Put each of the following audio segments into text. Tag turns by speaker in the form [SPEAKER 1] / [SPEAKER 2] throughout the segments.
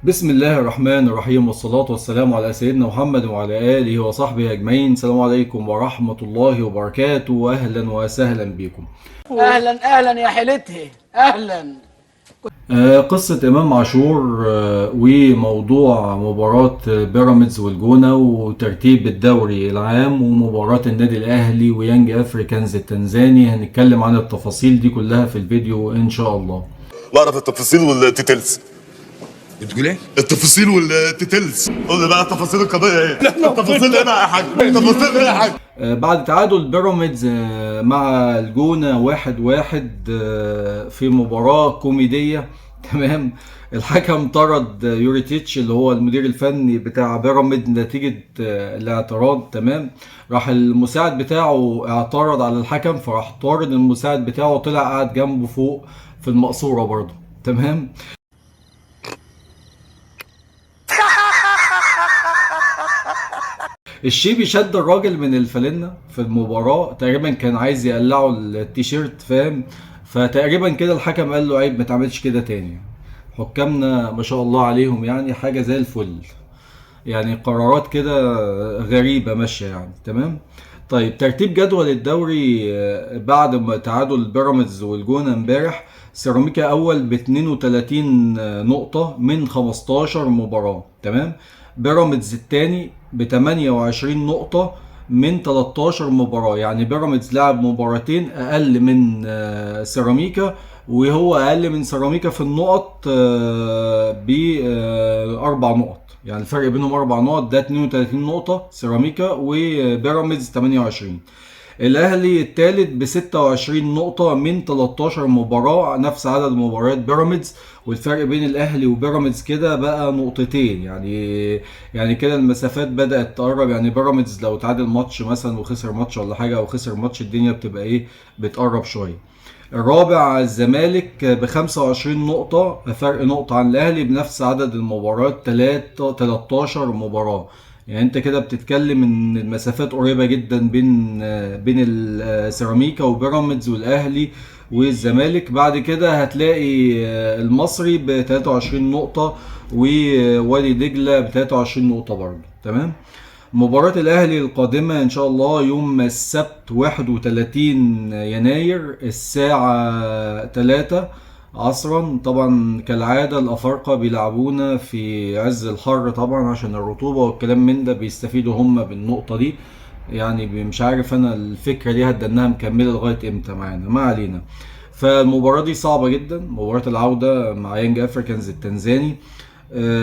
[SPEAKER 1] بسم الله الرحمن الرحيم، والصلاة والسلام على سيدنا محمد وعلى آله وصحبه أجمعين. السلام عليكم ورحمة الله وبركاته، أهلا وسهلا بكم.
[SPEAKER 2] اهلا اهلا يا حيلته اهلا.
[SPEAKER 1] قصة إمام عاشور، وموضوع مباراة بيراميدز والجونة وترتيب الدوري العام ومباراة النادي الأهلي ويانج أفريكانز التنزاني. هنتكلم عن التفاصيل دي كلها في الفيديو إن شاء الله.
[SPEAKER 3] بعرف التفاصيل والتيتلز.
[SPEAKER 4] بتقول ايه؟
[SPEAKER 3] التفاصيل والتيتلز، قول لي بقى تفاصيل القضيه ايه؟ التفاصيل ايه بقى يا حاج؟ التفاصيل ايه يا حاج؟
[SPEAKER 1] بعد تعادل بيراميدز مع الجونة 1-1 في مباراة كوميدية. تمام. الحكم طرد يوريتيتش اللي هو المدير الفني بتاع بيراميدز نتيجة الاعتراض. تمام. راح المساعد بتاعه اعترض على الحكم، فراح طارد المساعد بتاعه وطلع قاعد جنبه فوق في المقصورة برضه. تمام. الشيبي شد الراجل من الفالنة في المباراة، تقريبا كان عايز يقلعه التيشيرت، فاهم؟ فتقريبا كده الحكم قال له عيب ما تعملش كده تاني. حكامنا ما شاء الله عليهم، يعني حاجة زي الفل. يعني قرارات كده غريبة ماشية يعني. تمام. طيب، ترتيب جدول الدوري بعد ما تعادل بيراميدز والجونة امبارح. سيراميكا اول ب 32 نقطة من 15 مباراة. تمام. بيراميدز الثاني ب 28 نقطة من 13 مباراة. يعني بيراميدز لعب مباراتين اقل من سيراميكا، وهو اقل من سيراميكا في النقط باربع نقط. يعني الفرق بينهم 4 نقط. ده 32 نقطة سيراميكا وبيراميدز 28. الاهلي الثالث ب 26 نقطة من 13 مباراة، نفس عدد مباريات بيراميدز. والفرق بين الاهلي وبيراميدز كده بقى نقطتين. يعني كده المسافات بدأت تقرب. يعني بيراميدز لو تعادل ماتش مثلا وخسر ماتش ولا حاجة، او خسر ماتش، الدنيا بتبقى ايه، بتقرب شوية. الرابع الزمالك ب 25 نقطة، فرق نقطة عن الأهلي بنفس عدد المباريات 13 مباراة. يعني أنت كده بتتكلم إن المسافات قريبة جدا بين السيراميكا وبيراميدز والأهلي والزمالك. بعد كده هتلاقي المصري ب 23 نقطة ووادي دجلة ب 23 نقطة برضه. تمام. مباراة الأهلي القادمة إن شاء الله يوم السبت 31 يناير الساعة 3 عصرا. طبعا كالعادة الأفارقة بيلعبونا في عز الحر طبعا عشان الرطوبة والكلام من ده، بيستفيدوا هم بالنقطة دي. يعني مش عارف أنا الفكرة دي هتدنها مكملة لغاية إمتى معانا، ما علينا. فالمباراة دي صعبة جدا، مباراة العودة مع يانج أفريكانز التنزاني.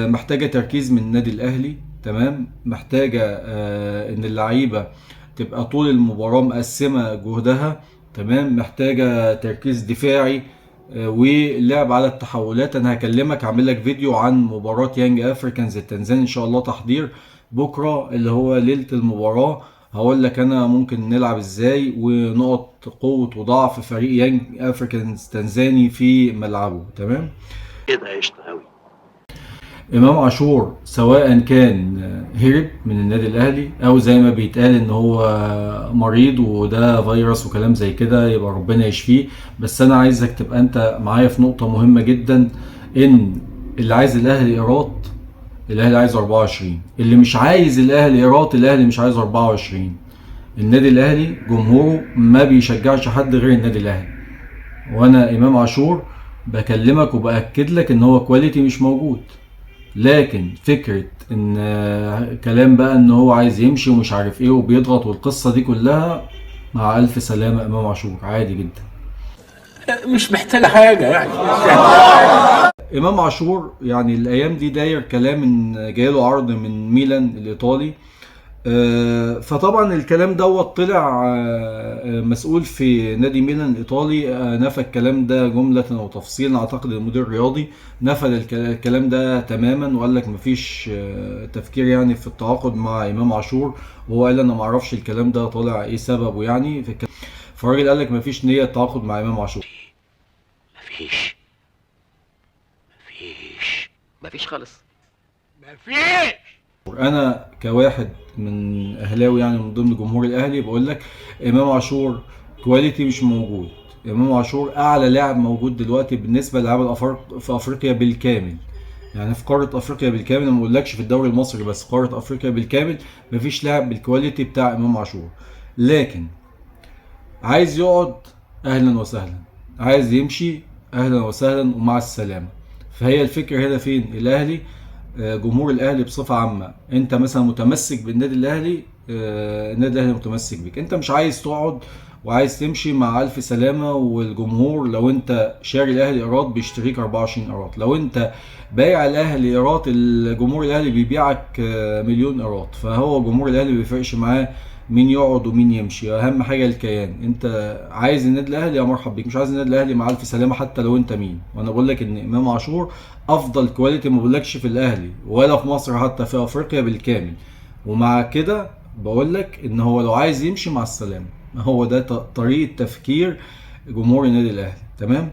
[SPEAKER 1] محتاجة تركيز من النادي الأهلي. تمام. محتاجة إن اللعيبة تبقى طول المباراة مقسمة جهدها. تمام. محتاجة تركيز دفاعي واللعب على التحولات. أنا هكلمك، هعمل لك فيديو عن مباراة يانج أفريكانز التنزاني إن شاء الله، تحضير بكرة اللي هو ليلة المباراة. هقول لك أنا ممكن نلعب إزاي ونقط قوة وضعف فريق يانج أفريكانز تنزاني في ملعبه. تمام.
[SPEAKER 5] كده قشطة أوي.
[SPEAKER 1] امام عاشور سواء كان هرب من النادي الاهلي او زي ما بيتقال ان هو مريض وده فيروس وكلام زي كده، يبقى ربنا يشفيه. بس انا عايزك تبقى انت معايا في نقطة مهمة جدا، ان اللي عايز الاهلي ايراد الاهلي عايز 24، اللي مش عايز الاهلي ايراد الاهلي مش عايز 24. النادي الاهلي جمهوره ما بيشجعش حد غير النادي الاهلي. وانا امام عاشور بكلمك وباكد لك ان هو كواليتي مش موجود. لكن فكرة ان كلام بقى ان هو عايز يمشي ومش عارف ايه وبيضغط والقصة دي كلها، مع الف سلامة امام عاشور عادي جدا.
[SPEAKER 4] مش محتاجة حاجة يعني.
[SPEAKER 1] امام عاشور يعني الايام دي داير كلام ان جايله عرض من ميلان الايطالي. فطبعا الكلام دوت طلع مسؤول في نادي ميلان الايطالي نفى الكلام ده جملة وتفصيلا. اعتقد المدير الرياضي نفى الكلام ده تماما وقال لك مفيش تفكير يعني في التعاقد مع امام عاشور. وهو قال انا معرفش الكلام ده طالع ايه سببه يعني في الكلام. فالراجل قال لك مفيش نية تعاقد مع امام عاشور.
[SPEAKER 5] مفيش مفيش خالص.
[SPEAKER 2] مفيش.
[SPEAKER 1] انا كواحد من اهلاوي يعني من ضمن جمهور الاهلي بقول لك امام عاشور كواليتي مش موجود. امام عاشور اعلى لاعب موجود دلوقتي بالنسبه للاعب في افريقيا بالكامل. يعني في قاره افريقيا بالكامل، انا ما بقولكش في الدوري المصري بس، قاره افريقيا بالكامل مفيش لاعب بالكواليتي بتاع امام عاشور. لكن عايز يقعد اهلا وسهلا، عايز يمشي اهلا وسهلا ومع السلامه. فهي الفكره هنا فين؟ الاهلي، جمهور الاهلي بصفه عامه، انت مثلا متمسك بالنادي الاهلي، النادي الاهلي متمسك بيك، انت مش عايز تقعد وعايز تمشي مع الف سلامه. والجمهور لو انت شاري الاهلي ايراد بيشتريك 24 ايراد، لو انت بايع الاهلي ايراد الجمهور الاهلي بيبيعك مليون ايراد. فهو جمهور الاهلي ما بيفرقش معاه مين يقعد ومين يمشي، اهم حاجه الكيان. انت عايز النادي الاهلي يا مرحب بيك، مش عايز النادي الاهلي مع الف سلامه حتى لو انت مين. وانا بقول لك ان امام عاشور افضل كواليتي، ما بقولكش في الاهلي ولا في مصر، حتى في افريقيا بالكامل. ومع كده بقول لك ان هو لو عايز يمشي مع السلامه، هو ده طريقه تفكير جمهور النادي الاهلي. تمام.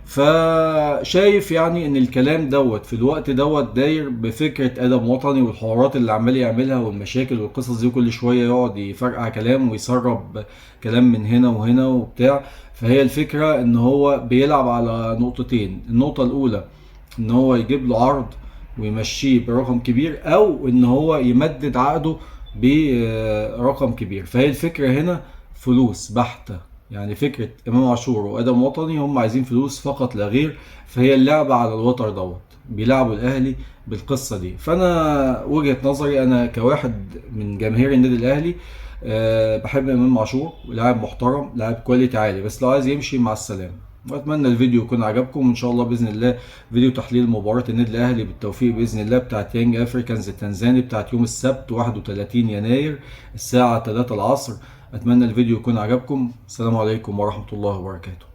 [SPEAKER 1] فشايف يعني ان الكلام دوت في الوقت دوت داير بفكره ادب وطني، والحوارات اللي عمال يعملها والمشاكل والقصص دي، كل شويه يقعد يفرقع كلام ويسرب كلام من هنا وهنا وبتاع. فهي الفكره ان هو بيلعب على نقطتين، النقطه الاولى ان هو يجيب له عرض ويمشيه برقم كبير، او ان هو يمدد عقده برقم كبير. فهي الفكره هنا فلوس بحته، يعني فكره امام عاشور وادم وطني هم عايزين فلوس فقط لا غير. فهي اللعبه على الوتر دوت، بيلعبوا الاهلي بالقصه دي. فانا وجهه نظري انا كواحد من جماهير النادي الاهلي، بحب امام عاشور ولاعب محترم، لاعب كواليتي عالي، بس لو عايز يمشي مع السلامه. واتمنى الفيديو يكون عجبكم، وان شاء الله باذن الله فيديو تحليل مباراه النادي الاهلي بالتوفيق باذن الله بتاعت يانج افريكانز التنزاني بتاعت يوم السبت 31 يناير الساعه 3 العصر. اتمنى الفيديو يكون عجبكم. السلام عليكم ورحمه الله وبركاته.